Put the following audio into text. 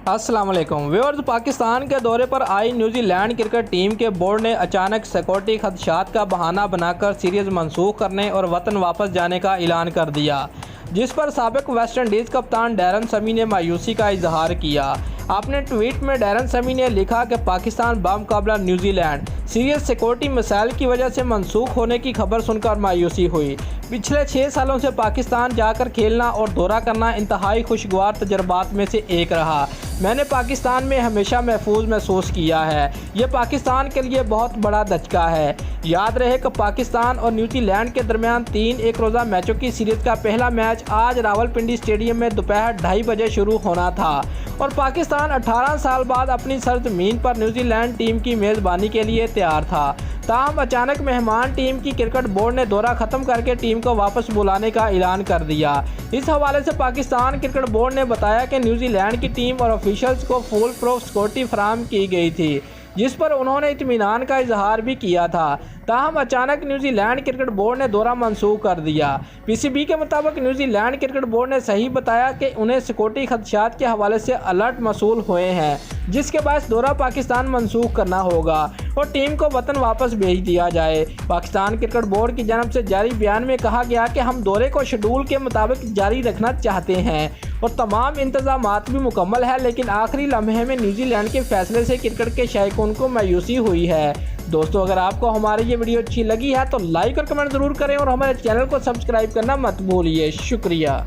अस्सलाम वालेकुम व्यूअर्स। पाकिस्तान के दौरे पर आई न्यूजीलैंड क्रिकेट टीम के बोर्ड ने अचानक सिक्योरिटी खदशात का बहाना बनाकर सीरीज़ मनसूख करने और वतन वापस जाने का ऐलान कर दिया, जिस पर साबिक वेस्ट इंडीज़ कप्तान डैरन समी ने मायूसी का इजहार किया। अपने ट्वीट में डैरन समी ने लिखा कि पाकिस्तान बामुकाबला न्यूजीलैंड सीरियस सिक्योरिटी मसाइल की वजह से मनसूख होने की खबर सुनकर मायूसी हुई। पिछले 6 सालों से पाकिस्तान जाकर खेलना और दौरा करना इंतहाई खुशगवार तजर्बात में से एक रहा। मैंने पाकिस्तान में हमेशा महफूज महसूस किया है। ये पाकिस्तान के लिए बहुत बड़ा धचका है। याद रहे कि पाकिस्तान और न्यूजीलैंड के दरमियान 3 एक रोज़ा मैचों की सीरीज़ का पहला मैच आज रावलपिंडी स्टेडियम में दोपहर 2:30 बजे शुरू होना था और पाकिस्तान 18 साल बाद अपनी सरजमीन पर न्यूजीलैंड टीम की मेज़बानी के लिए तैयार था। ताहम अचानक मेहमान टीम की क्रिकेट बोर्ड ने दौरा ख़त्म करके टीम को वापस बुलाने का ऐलान कर दिया। इस हवाले से पाकिस्तान क्रिकेट बोर्ड ने बताया कि न्यूजीलैंड की टीम और ऑफिशियल्स को फुल प्रूफ सिक्योरिटी फराहम की गई थी, जिस पर उन्होंने इत्मीनान का इजहार भी किया था। ताहम अचानक न्यूजीलैंड क्रिकेट बोर्ड ने दौरा मनसूख कर दिया। पीसीबी के मुताबिक न्यूजीलैंड क्रिकेट बोर्ड ने सही बताया कि उन्हें सिक्योरिटी खदशात के हवाले से अलर्ट मसूल हुए हैं, जिसके बाद दौरा पाकिस्तान मनसूख करना होगा और टीम को वतन वापस भेज दिया जाए। पाकिस्तान क्रिकेट बोर्ड की जानब से जारी बयान में कहा गया कि हम दौरे को शेड्यूल के मुताबिक जारी रखना चाहते हैं और तमाम इंतजामात भी मुकम्मल है, लेकिन आखिरी लम्हे में न्यूजीलैंड के फैसले से क्रिकेट के शायकीन को मायूसी हुई है। दोस्तों, अगर आपको हमारी ये वीडियो अच्छी लगी है तो लाइक और कमेंट ज़रूर करें और हमारे चैनल को सब्सक्राइब करना मत भूलिए। शुक्रिया।